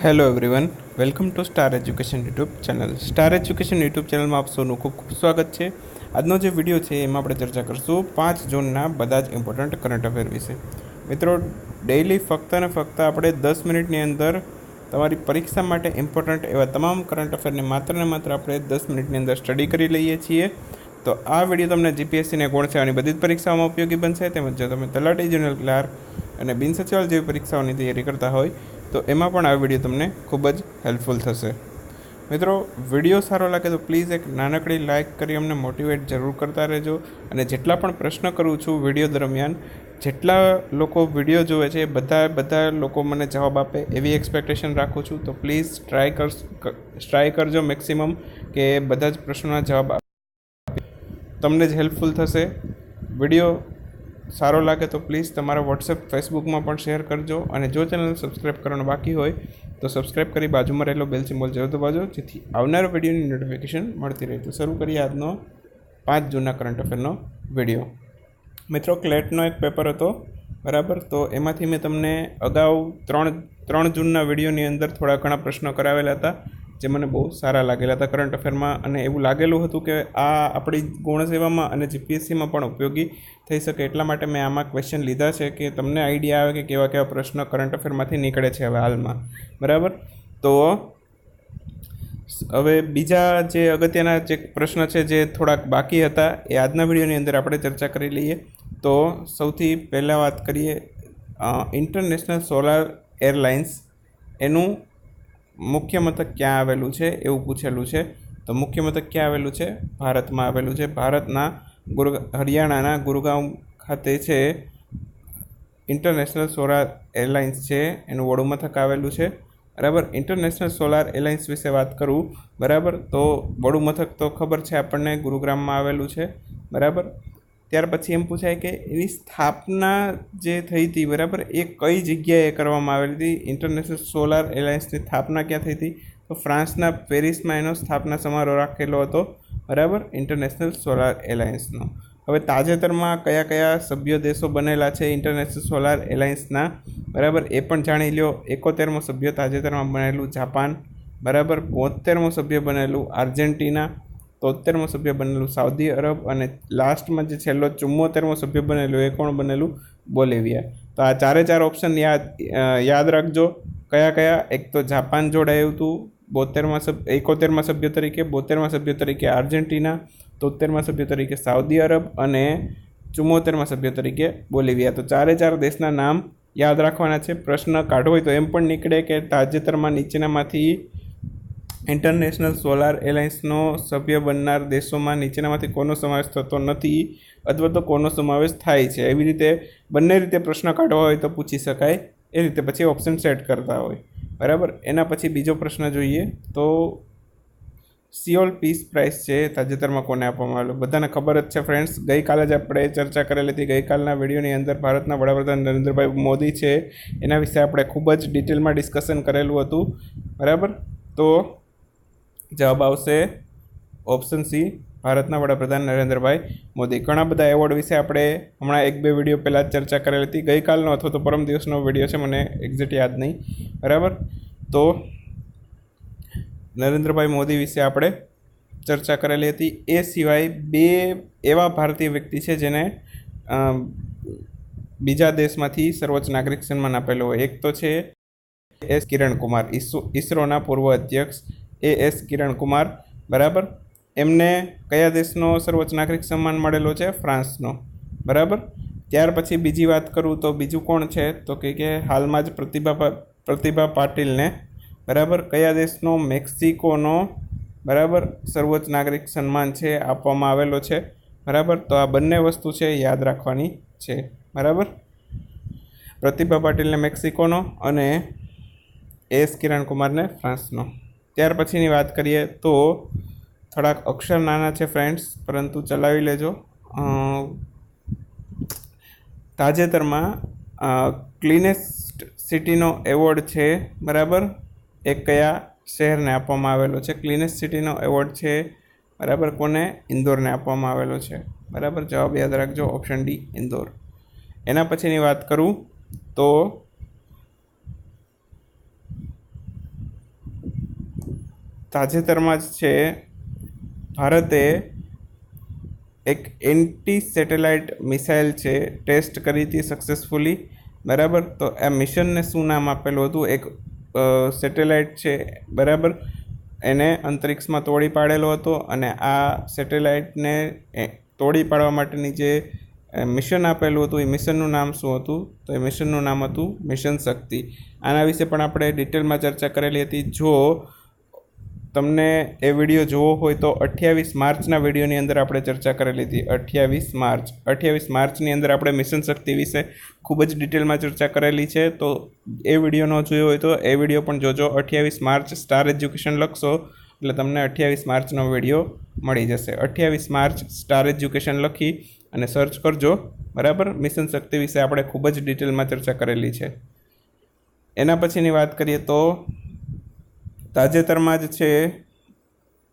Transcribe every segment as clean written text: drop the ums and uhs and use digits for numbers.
Hello everyone, welcome to star education YouTube channel. Star education YouTube ચેનલમાં આપ સૌનું ખૂબ ખૂબ સ્વાગત છે. આજનો જે વિડીયો છે એમાં આપણે ચર્ચા કરીશું 5 જૂનના બધા જ ઇમ્પોર્ટન્ટ કરંટ અફેર વિશે. મિત્રો, ડેઇલી ફક્ત અને ફક્ત આપણે 10 મિનિટની અંદર તમારી પરીક્ષા માટે ઇમ્પોર્ટન્ટ એવા તમામ કરંટ અફેરને માત્ર ને માત્ર આપણે 10 મિનિટની અંદર સ્ટડી કરી લઈએ છીએ. તો આ વિડીયો તમને જીપીએસસીને ગૌણ સેવાની બધી જ પરીક્ષાઓમાં ઉપયોગી બનશે. તેમજ જો તમે તલાટી જનરલ ક્લાર્ક અને બિન સચિવાલય જેવી પરીક્ષાઓની તૈયારી કરતા હોય તો એમાં પણ આ વિડીયો તમને ખૂબ જ હેલ્પફુલ થશે. મિત્રો, વિડીયો સારો લાગે તો પ્લીઝ એક નાનકડી લાઇક કરી અમને મોટિવેટ જરૂર કરતા રહેજો. અને જેટલા પણ પ્રશ્ન કરું છું વિડીયો દરમિયાન, જેટલા લોકો વિડીયો જોવે છે બધા લોકો મને જવાબ આપે એવી એક્સપેક્ટેશન રાખું છું. તો પ્લીઝ ટ્રાય કરજો મેક્સિમમ કે બધા જ પ્રશ્નોના જવાબ તમને જ હેલ્પફુલ થશે. વિડીયો સારો લાગે તો પ્લીઝ તમારા વોટ્સએપ ફેસબુકમાં પણ શેર કરજો. અને જો ચેનલ સબસ્ક્રાઈબ કરવાનું બાકી હોય તો સબસ્ક્રાઈબ કરી બાજુમાં રહેલો બેલ સિમ્બોલ જરૂર દબાવજો, જેથી આવનારા વિડીયોની નોટિફિકેશન મળતી રહે. તો શરૂ કરીએ આજનો 5 જૂનના કરંટ અફેરનો વિડીયો. મિત્રો, ક્લેટનો એક પેપર હતો, બરાબર. તો એમાંથી મેં તમને અગાઉ 3 જૂનના વિડીયોની અંદર થોડા ઘણા પ્રશ્નો કરાવેલા હતા જે મને બહુ સારા લાગેલા હતા કરંટ અફેરમાં. અને એવું લાગેલું હતું કે આ આપણી ગૌણ સેવામાં અને જીપીએસસીમાં પણ ઉપયોગી થઈ શકે. એટલા માટે મેં આમાં ક્વેશ્ચન લીધા છે કે તમને આઈડિયા આવે કે કેવા કેવા પ્રશ્ન કરંટ અફેરમાંથી નીકળે છે હવે હાલમાં, બરાબર. તો હવે બીજા જે અગત્યના જે પ્રશ્ન છે જે થોડાક બાકી હતા એ આજના વિડીયોની અંદર આપણે ચર્ચા કરી લઈએ. તો સૌથી પહેલાં વાત કરીએ, ઇન્ટરનેશનલ સોલાર એરલાઇન્સ એનું મુખ્ય મથક ક્યાં આવેલું છે એવું પૂછેલું છે. તો મુખ્ય મથક ક્યાં આવેલું છે? ભારતમાં આવેલું છે. ભારતના હરિયાણાના ગુરુગાંવ ખાતે છે ઇન્ટરનેશનલ સોલાર એરલાઇન્સ છે, એનું વડું મથક આવેલું છે, બરાબર. ઇન્ટરનેશનલ સોલાર એરલાઇન્સ વિશે વાત કરું, બરાબર, તો વડું મથક તો ખબર છે આપણને, ગુરુગ્રામમાં આવેલું છે, બરાબર. ત્યાર પછી એમ પૂછાય કે એની સ્થાપના જે થઈ હતી, બરાબર, એ કઈ જગ્યાએ કરવામાં આવેલી હતી? ઇન્ટરનેશનલ સોલાર એરલાઇન્સની સ્થાપના ક્યાં થઈ હતી? તો ફ્રાન્સના પેરિસમાં એનો સ્થાપના સમારોહ રાખેલો હતો, બરાબર, ઇન્ટરનેશનલ સોલાર એરલાઇન્સનો. હવે તાજેતરમાં કયા કયા સભ્ય દેશો બનેલા છે ઇન્ટરનેશનલ સોલાર એરલાઇન્સના, બરાબર, એ પણ જાણી લ્યો. 71મો સભ્ય તાજેતરમાં બનેલું જાપાન, બરાબર. 72મો સભ્ય બનેલું આર્જેન્ટિના. 73મો સભ્ય બનેલું સાઉદી અરબ. અને લાસ્ટમાં જે છેલ્લો 74મો સભ્ય બનેલું એ કોણ બનેલું? બોલિવિયા. તો આ ચારે ઓપ્શન યાદ રાખજો. કયા? એક તો જાપાન જોડાયું હતું 71મા સભ્ય તરીકે, 72મા સભ્ય તરીકે આર્જેન્ટિના, 73મા સભ્ય તરીકે સાઉદી અરબ અને 74મા સભ્ય તરીકે બોલિવિયા. તો ચારે દેશના નામ યાદ રાખવાના છે. પ્રશ્ન કાઢવો હોય તો એમ પણ નીકળે કે તાજેતરમાં નીચેનામાંથી ઇન્ટરનેશનલ સોલાર એરલાઇન્સનો સભ્ય બનનાર દેશોમાં નીચેનામાંથી કોનો સમાવેશ થતો નથી અથવા તો કોનો સમાવેશ થાય છે. એવી રીતે બંને રીતે પ્રશ્ન કાઢવા હોય તો પૂછી શકાય. એ રીતે પછી ઓપ્શન સેટ કરતા હોય, બરાબર. એના પછી બીજો પ્રશ્ન જોઈએ તો સિયોલ પીસ પ્રાઇઝ છે તાજેતરમાં કોને આપવામાં આવેલો? બધાને ખબર જ છે ફ્રેન્ડ્સ, ગઈકાલે જ આપણે ચર્ચા કરેલી હતી. ગઈકાલના વિડીયોની અંદર ભારતના વડાપ્રધાન નરેન્દ્રભાઈ મોદી છે એના વિશે આપણે ખૂબ જ ડિટેલમાં ડિસ્કશન કરેલું હતું, બરાબર. તો જવાબ આવશે ઓપ્શન સી, ભારતના વડાપ્રધાન નરેન્દ્રભાઈ મોદી. ઘણા બધા એવોર્ડ વિશે આપણે હમણાં 1-2 વિડીયો પહેલાં જ ચર્ચા કરેલી હતી. ગઈકાલનો અથવા તો પરમ દિવસનો વિડીયો છે, મને એક્ઝેક્ટ યાદ નહીં, બરાબર. તો નરેન્દ્રભાઈ મોદી વિશે આપણે ચર્ચા કરેલી હતી. એ સિવાય 2 એવા ભારતીય વ્યક્તિ છે જેને બીજા દેશમાંથી સર્વોચ્ચ નાગરિક સન્માન આપેલો હોય. એક તો છે એસ કિરણ કુમાર, ઈસરોના પૂર્વ અધ્યક્ષ એસ કિરણ કુમાર, બરાબર. એમને કયા દેશનો સર્વોચ્ચ નાગરિક સન્માન મળેલો છે? ફ્રાન્સનો, બરાબર. ત્યાર પછી બીજી વાત કરું તો બીજું કોણ છે તો કે હાલમાં જ પ્રતિભા પાટીલને, બરાબર, કયા દેશનો? મેક્સિકોનો, બરાબર, સર્વોચ્ચ નાગરિક સન્માન છે આપવામાં આવેલો છે, બરાબર. તો આ બંને વસ્તુ છે યાદ રાખવાની છે, બરાબર. પ્રતિભા પાટીલને મેક્સિકોનો અને એસ કિરણ કુમારને ફ્રાન્સનો. ત્યાર પછીની વાત કરીએ તો થોડાક અક્ષર નાના છે ફ્રેન્ડ્સ, પરંતુ ચલાવી લેજો. તાજેતરમાં ક્લીનેસ્ટ સિટીનો એવોર્ડ છે, બરાબર, એ કયા શહેરને આપવામાં આવેલો છે? ક્લીનેસ્ટ સિટીનો એવોર્ડ છે, બરાબર, કોને? ઇન્દોરને આપવામાં આવેલો છે, બરાબર. જવાબ યાદ રાખજો, ઓપ્શન ડી, ઇન્દોર. એના પછીની વાત કરું તો તાજેતરમાં જ છે ભારતે એક એન્ટી સેટેલાઇટ મિસાઇલ છે ટેસ્ટ કરી હતી સક્સેસફુલી, બરાબર. તો આ મિશનને શું નામ આપેલું હતું? એક સેટેલાઇટ છે, બરાબર, એને અંતરિક્ષમાં તોડી પાડેલો હતો અને આ સેટેલાઇટને તોડી પાડવા માટેની જે મિશન આપેલું હતું એ મિશનનું નામ શું હતું? તો એ મિશનનું નામ હતું મિશન શક્તિ. આના વિશે પણ આપણે ડિટેલમાં ચર્ચા કરેલી હતી. જો તમને એ વિડીયો જોવો હોય તો 28 માર્ચના વિડીયોની અંદર આપણે ચર્ચા કરેલી હતી. 28 માર્ચની અંદર આપણે મિશન શક્તિ વિશે ખૂબ જ ડિટેલમાં ચર્ચા કરેલી છે. તો એ વિડીયો ન જોયો હોય તો એ વિડીયો પણ જોજો. 28 માર્ચ સ્ટાર એજ્યુકેશન લખશો એટલે તમને 28 માર્ચનો વિડીયો મળી જશે. 28 માર્ચ સ્ટાર એજ્યુકેશન લખી અને સર્ચ કરજો, બરાબર. મિશન શક્તિ વિશે આપણે ખૂબ જ ડિટેલમાં ચર્ચા કરેલી છે. એના પછીની વાત કરીએ તો તાજેતરમાં જ છે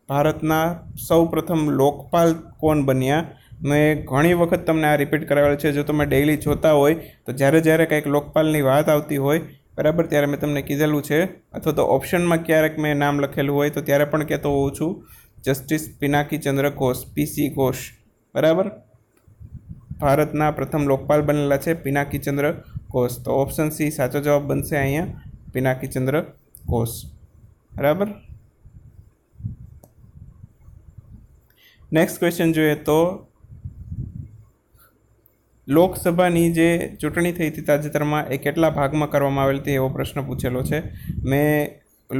ભારતના સૌ પ્રથમ લોકપાલ કોણ બન્યા? મેં ઘણી વખત તમને આ રિપીટ કરાવેલું છે. જો તમે ડેઇલી જોતા હોય તો જ્યારે કંઈક લોકપાલની વાત આવતી હોય, બરાબર, ત્યારે મેં તમને કીધેલું છે, અથવા તો ઓપ્શનમાં ક્યારેક મેં નામ લખેલું હોય તો ત્યારે પણ કહેતો હોઉં છું, જસ્ટિસ પિનાકી ચંદ્ર ઘોષ, PC ઘોષ, બરાબર. ભારતના પ્રથમ લોકપાલ બનેલા છે પિનાકી ચંદ્ર ઘોષ. તો ઓપ્શન C સાચો જવાબ બનશે અહીંયા, પિનાકી ચંદ્ર ઘોષ, બરાબર. નેક્સ્ટ ક્વેશ્ચન જોઈએ તો લોકસભાની જે ચૂંટણી થઈ હતી તાજેતરમાં એ કેટલા ભાગમાં કરવામાં આવેલી હતી એવો પ્રશ્ન પૂછેલો છે. મેં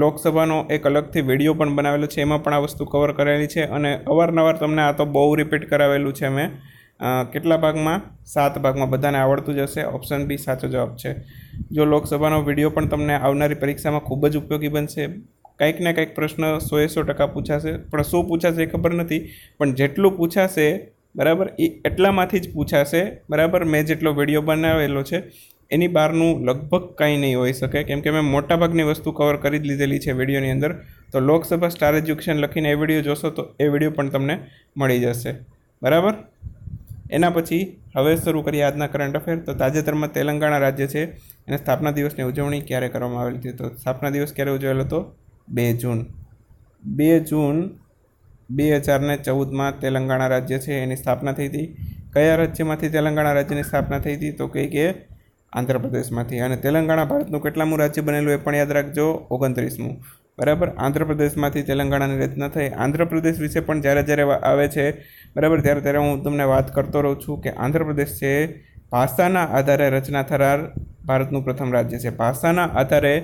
લોકસભાનો એક અલગથી વિડીયો પણ બનાવેલો છે, એમાં પણ આ વસ્તુ કવર કરેલી છે અને અવારનવાર તમને આ તો બહુ રિપીટ કરાવેલું છે મેં. કેટલા ભાગમાં? 7 ભાગમાં. બધાને આવડતું જ હશે. ઓપ્શન B સાચો જવાબ છે. જો લોકસભાનો વિડીયો પણ તમને આવનારી પરીક્ષામાં ખૂબ જ ઉપયોગી બનશે. કંઈક ને કંઈક પ્રશ્ન 100% પૂછાશે, પણ શું પૂછાશે એ ખબર નથી, પણ જેટલું પૂછાશે, બરાબર, એ એટલામાંથી જ પૂછાશે, બરાબર. મેં જેટલો વિડીયો બનાવેલો છે એની બહારનું લગભગ કંઈ નહીં હોઈ શકે, કેમ કે મેં મોટાભાગની વસ્તુ કવર કરી જ લીધેલી છે વિડીયોની અંદર. તો લોકસભા સ્ટાર એજ્યુકેશન લખીને એ વિડીયો જોશો તો એ વિડીયો પણ તમને મળી જશે, બરાબર. એના પછી હવે શરૂ કરીએ આજના કરંટ અફેર. તો તાજેતરમાં તેલંગાણા રાજ્ય છે એના સ્થાપના દિવસની ઉજવણી ક્યારે કરવામાં આવેલી હતી? તો સ્થાપના દિવસ ક્યારે ઉજવેલો હતો? 2 જૂન. 2 જૂન 2014માં તેલંગાણા રાજ્ય છે એની સ્થાપના થઈ હતી. કયા રાજ્યમાંથી તેલંગાણા રાજ્યની સ્થાપના થઈ હતી? તો કે આંધ્રપ્રદેશમાંથી. અને તેલંગાણા ભારતનું કેટલામું રાજ્ય બનેલું એ પણ યાદ રાખજો, 29મું, બરાબર. આંધ્રપ્રદેશમાંથી તેલંગાણાની રચના થઈ. આંધ્રપ્રદેશ વિશે પણ જ્યારે આવે છે, બરાબર, ત્યારે હું તમને વાત કરતો રહું છું કે આંધ્રપ્રદેશ છે ભાષાના આધારે રચના થનાર ભારતનું પ્રથમ રાજ્ય છે. ભાષાના આધારે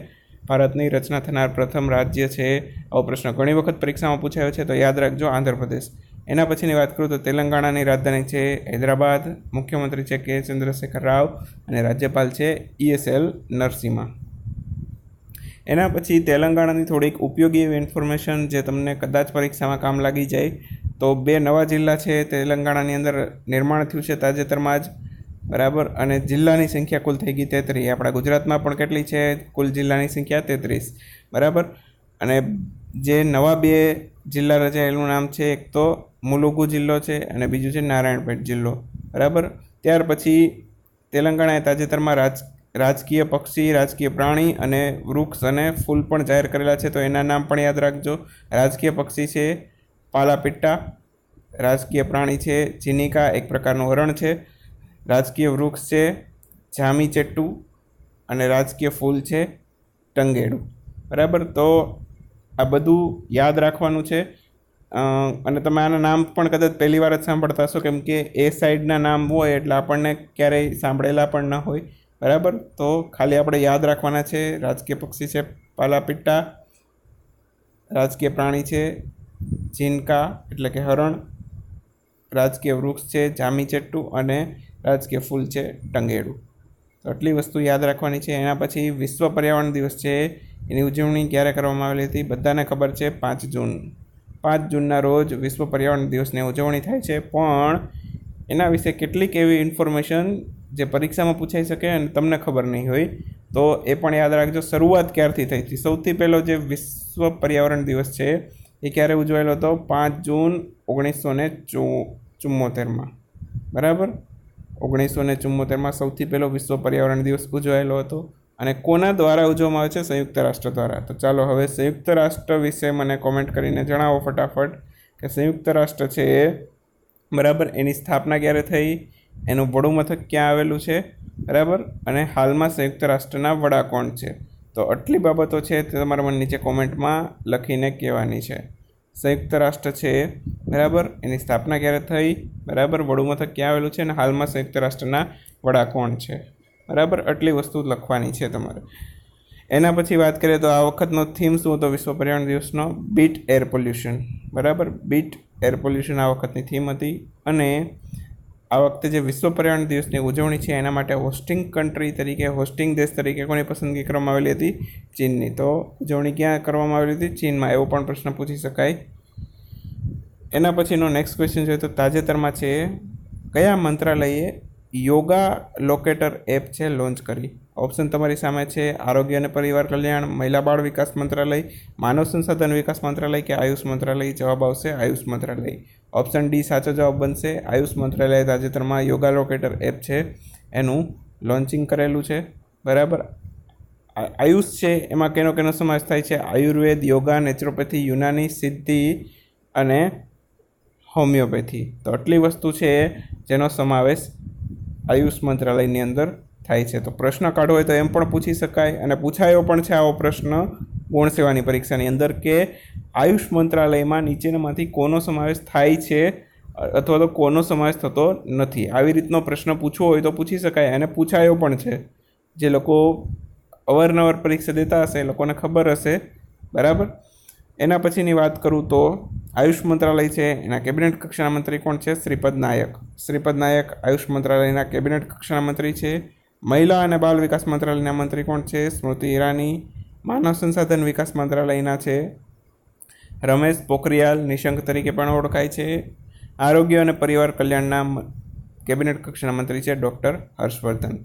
ભારતની રચના થનાર પ્રથમ રાજ્ય છે. આવો પ્રશ્ન ઘણી વખત પરીક્ષામાં પૂછાયો છે, તો યાદ રાખજો આંધ્રપ્રદેશ. એના પછીની વાત કરું તો તેલંગાણાની રાજધાની છે હૈદરાબાદ, મુખ્યમંત્રી છે કે ચંદ્રશેખર રાવ અને રાજ્યપાલ છે ESL નરસિમ્હા. એના પછી તેલંગાણાની થોડીક ઉપયોગી એવી ઇન્ફોર્મેશન જે તમને કદાચ પરીક્ષામાં કામ લાગી જાય. તો 2 નવા જિલ્લા છે તેલંગાણાની અંદર નિર્માણ થયું છે તાજેતરમાં જ, બરાબર. અને જિલ્લાની સંખ્યા કુલ થઈ ગઈ 33. આપણા ગુજરાતમાં પણ કેટલી છે કુલ જિલ્લાની સંખ્યા? 33, બરાબર. અને જે નવા 2 જિલ્લા રચાયા એનું નામ છે, એક તો મુલુગુ જિલ્લો છે અને બીજું છે નારાયણપેટ જિલ્લો, બરાબર. ત્યાર પછી તેલંગાણાએ તાજેતરમાં રાજકીય પક્ષી, રાજકીય પ્રાણી અને વૃક્ષ અને ફૂલ પણ જાહેર કરેલા છે, તો એના નામ પણ યાદ રાખજો. રાજકીય પક્ષી છે પાલાપિટ્ટા, રાજકીય પ્રાણી છે ચિનિકા, એક પ્રકારનું હરણ છે, રાજકીય વૃક્ષ છે જામી ચેટ્ટુ અને રાજકીય ફૂલ છે ટંગેડું, બરાબર. તો આ બધું યાદ રાખવાનું છે. અને તમે આના નામ પણ કદાચ પહેલી વાર જ સાંભળતા હશો, કેમ કે એ સાઈડના નામ હોય એટલે આપણને ક્યારેય સાંભળેલા પણ ન હોય, બરાબર. તો ખાલી આપણે યાદ રાખવાના છે. રાજકીય પક્ષી છે પાલાપિટ્ટા, રાજકીય પ્રાણી છે ચિનકા એટલે કે હરણ, રાજકીય વૃક્ષ છે જામી ચેટ્ટુ અને રાજકીય ફૂલ છે ટંગેડું. તો આટલી વસ્તુ યાદ રાખવાની છે. એના પછી વિશ્વ પર્યાવરણ દિવસ છે એની ઉજવણી ક્યારે કરવામાં આવેલી હતી? બધાને ખબર છે 5 જૂન. 5 જૂનના રોજ વિશ્વ પર્યાવરણ દિવસની ઉજવણી થાય છે, પણ એના વિશે કેટલીક એવી ઇન્ફોર્મેશન જે પરીક્ષામાં પૂછાઈ શકે અને તમને ખબર નહીં હોય, તો એ પણ યાદ રાખજો. શરૂઆત ક્યારથી થઈ હતી? સૌથી પહેલો જે વિશ્વ પર્યાવરણ દિવસ છે એ ક્યારે ઉજવાયેલો હતો? 5 જૂન 1974માં, બરાબર. 1974માં સૌથી પહેલો વિશ્વ પર્યાવરણ દિવસ ઉજવાયેલો હતો. અને કોના દ્વારા ઉજવવામાં આવે છે? સંયુક્ત રાષ્ટ્ર દ્વારા. તો ચાલો હવે સંયુક્ત રાષ્ટ્ર વિશે મને કોમેન્ટ કરીને જણાવો ફટાફટ કે સંયુક્ત રાષ્ટ્ર છે એ બરાબર એની સ્થાપના ક્યારે થઈ, એનું વડું મથક ક્યાં આવેલું છે, બરાબર, અને હાલમાં સંયુક્ત રાષ્ટ્રના વડા કોણ છે? તો આટલી બાબતો છે તે તમારે મને નીચે કોમેન્ટમાં લખીને કહેવાની છે. સંયુક્ત રાષ્ટ્ર છે બરાબર એની સ્થાપના ક્યારે થઈ, બરાબર, વડું મથક ક્યાં આવેલું છે, અને હાલમાં સંયુક્ત રાષ્ટ્રના વડા કોણ છે, બરાબર, આટલી વસ્તુ લખવાની છે તમારે. એના પછી વાત કરીએ તો આ વખતનો થીમ શું હતો વિશ્વ પર્યાવરણ દિવસનો? બીટ એર પોલ્યુશન, બરાબર, બીટ એર પોલ્યુશન આ વખતની થીમ હતી. અને આ વખતે જે વિશ્વ પર્યાવરણ દિવસની ઉજવણી છે એના માટે હોસ્ટિંગ કન્ટ્રી તરીકે, હોસ્ટિંગ દેશ તરીકે કોની પસંદગી કરવામાં આવેલી હતી? ચીનની. તો ઉજવણી ક્યાં કરવામાં આવેલી હતી? ચીનમાં. એવો પણ પ્રશ્ન પૂછી શકાય. એના પછીનો નેક્સ્ટ ક્વેશ્ચન જોઈએ તો તાજેતરમાં છે કયા મંત્રાલયે યોગા લોકેટર એપ છે લોન્ચ કરી? ઓપ્શન તમારી સામે છે આરોગ્ય અને પરિવાર કલ્યાણ, મહિલા બાળ વિકાસ મંત્રાલય, માનવ સંસાધન વિકાસ મંત્રાલય કે આયુષ મંત્રાલય. જવાબ આવશે આયુષ મંત્રાલય. ઓપ્શન ડી સાચો જવાબ બનશે. આયુષ મંત્રાલયે તાજેતરમાં યોગા લોકેટર એપ છે એનું લોન્ચિંગ કરેલું છે, બરાબર. આયુષ છે એમાં કેનો સમાવેશ થાય છે? આયુર્વેદ, યોગા, નેચરોપેથી, યુનાની, સિદ્ધિ અને હોમિયોપેથી. તો આટલી વસ્તુ છે જેનો સમાવેશ આયુષ મંત્રાલયની અંદર થાય છે. તો પ્રશ્ન કાઢવો હોય તો એમ પણ પૂછી શકાય, અને પૂછાયો પણ છે આવો પ્રશ્ન ગૌણ સેવાની પરીક્ષાની અંદર કે આયુષ મંત્રાલયમાં નીચેનામાંથી કોનો સમાવેશ થાય છે અથવા તો કોનો સમાવેશ થતો નથી. આવી રીતનો પ્રશ્ન પૂછવો હોય તો પૂછી શકાય, અને પૂછાયો પણ છે. જે લોકો અવારનવાર પરીક્ષા દેતા હશે એ લોકોને ખબર હશે, બરાબર. એના પછીની વાત કરું તો આયુષ મંત્રાલય છે એના કેબિનેટ કક્ષાના મંત્રી કોણ છે? શ્રીપદ નાયક. શ્રીપદ નાયક આયુષ મંત્રાલયના કેબિનેટ કક્ષાના મંત્રી છે. મહિલા અને બાળ વિકાસ મંત્રાલયના મંત્રી કોણ છે? સ્મૃતિ ઈરાની. માનવ સંસાધન વિકાસ મંત્રાલયના છે રમેશ પોખરિયાલ નિશંક તરીકે પણ ઓળખાય છે. આરોગ્ય અને પરિવાર કલ્યાણના કેબિનેટ કક્ષાના મંત્રી છે ડૉક્ટર હર્ષવર્ધન.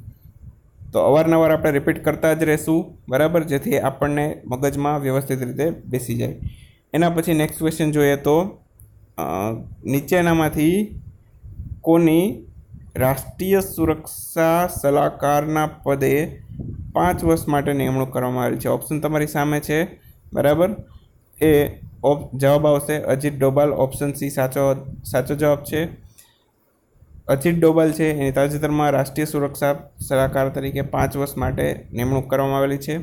તો અવારનવાર આપણે રિપીટ કરતા જ રહેશું, બરાબર, જેથી આપણને મગજમાં વ્યવસ્થિત રીતે બેસી જાય. એના પછી નેક્સ્ટ ક્વેશ્ચન જોઈએ તો નીચેનામાંથી કોની રાષ્ટ્રીય સુરક્ષા સલાહકારના પદે 5 વર્ષ માટે નિમણૂક કરવામાં આવેલી છે? ઓપ્શન તમારી સામે છે, બરાબર. એ જવાબ આવશે અજીત ડોભાલ. ઓપ્શન સી સાચો જવાબ છે. અજીત ડોભાલ છે એની તાજેતરમાં રાષ્ટ્રીય સુરક્ષા સલાહકાર તરીકે 5 વર્ષ માટે નિમણૂક કરવામાં આવેલી છે.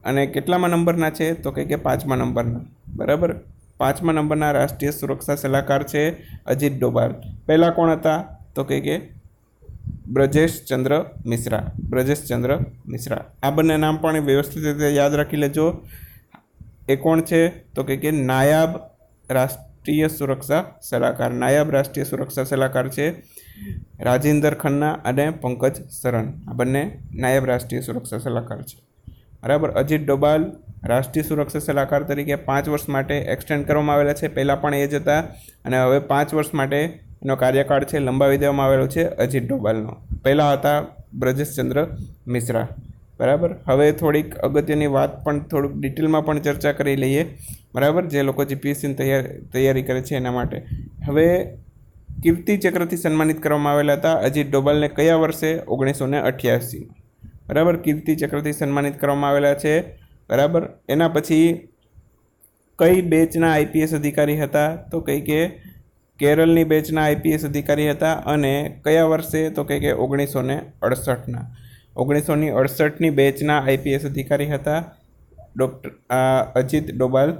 અને કેટલામાં નંબરના છે? તો કે 5મા નંબરના, બરાબર. 5મા નંબરના રાષ્ટ્રીય સુરક્ષા સલાહકાર છે અજીત ડોભાલ. પહેલાં કોણ હતા? તો કે બ્રજેશ ચંદ્ર મિશ્રા. આ બંને નામ પણ વ્યવસ્થિત રીતે યાદ રાખી લેજો. એ કોણ છે? તો કે નાયબ રાષ્ટ્રીય સુરક્ષા સલાહકાર છે રાજેન્દર ખન્ના અને પંકજ સરન. આ બંને નાયબ રાષ્ટ્રીય સુરક્ષા સલાહકાર છે, બરાબર. અજીત ડોભાલ રાષ્ટ્રીય સુરક્ષા સલાહકાર તરીકે 5 વર્ષ માટે એક્સટેન્ડ કરવામાં આવેલા છે. પહેલાં પણ એ જ હતા અને હવે 5 વર્ષ માટે એનો કાર્યકાળ છે લંબાવી દેવામાં આવેલો છે અજીત ડોભાલનો. પહેલાં હતા બ્રજેશચંદ્ર મિશ્રા, બરાબર. હવે થોડીક અગત્યની વાત પણ થોડુંક ડિટેલમાં પણ ચર્ચા કરી લઈએ, બરાબર, જે લોકો જીપીએસસીની તૈયારી કરે છે એના માટે. હવે કીર્તિ ચક્રથી સન્માનિત કરવામાં આવેલા હતા અજીત ડોભાલને કયા વર્ષે? 1988, બરાબર. કીર્તિ ચક્રથી સન્માનિત કરવામાં આવેલા છે, બરાબર. એના પછી કઈ બેચના આઈપીએસ અધિકારી હતા? તો કે કેરળની બેચના આઈપીએસ અધિકારી હતા. અને કયા વર્ષે? તો કે 1968ના. 1968ની બેચના આઈપીએસ અધિકારી હતા ડૉક્ટર અજીત ડોભાલ.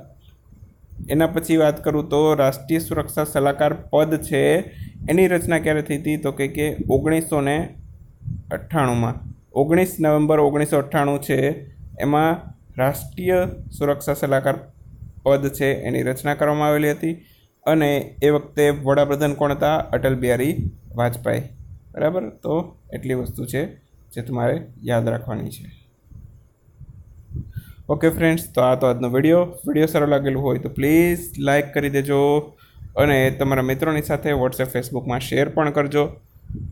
એના પછી વાત કરું તો રાષ્ટ્રીય સુરક્ષા સલાહકાર પદ છે એની રચના ક્યારે થઈ હતી? તો કે 1998માં. 19 નવેમ્બર 1998 છે એમાં રાષ્ટ્રીય સુરક્ષા સલાહકાર પદ છે એની રચના કરવામાં આવેલી હતી. અને એ વખતે વડાપ્રધાન કોણ હતા? અટલ બિહારી વાજપેયી, બરાબર. તો એટલી વસ્તુ છે જે તમારે યાદ રાખવાની છે. ઓકે ફ્રેન્ડ્સ, તો આ તો આજનો વિડીયો સારો લાગેલું હોય તો પ્લીઝ લાઇક કરી દેજો અને તમારા મિત્રોની સાથે વોટ્સએપ ફેસબુકમાં શેર પણ કરજો.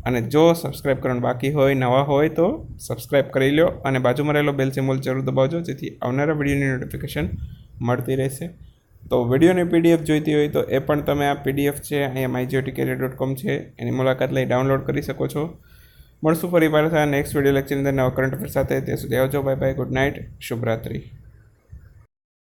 અને જો સબસ્ક્રાઈબ કરવાનું બાકી હોય, નવા હોય તો સબસ્ક્રાઈબ કરી લો અને બાજુમાં રહેલો બેલ સિમ્બોલ જરૂર દબાવજો જેથી આવનારા વિડીયોની નોટિફિકેશન મળતી રહેશે. તો વિડીયોની પીડીએફ જોઈતી હોય તો એ પણ તમે આ પીડીએફ છે અહીંયા mygeoticareer.com છે એની મુલાકાત લઈ ડાઉનલોડ કરી શકો છો. મળશું ફરી પાછા નેક્સ્ટ વિડીયો લેક્ચરની અંદર નવા કરંટ અફેર સાથે. ત્યાં સુધી આવજો. Bye bye, good night, શુભરાત્રી.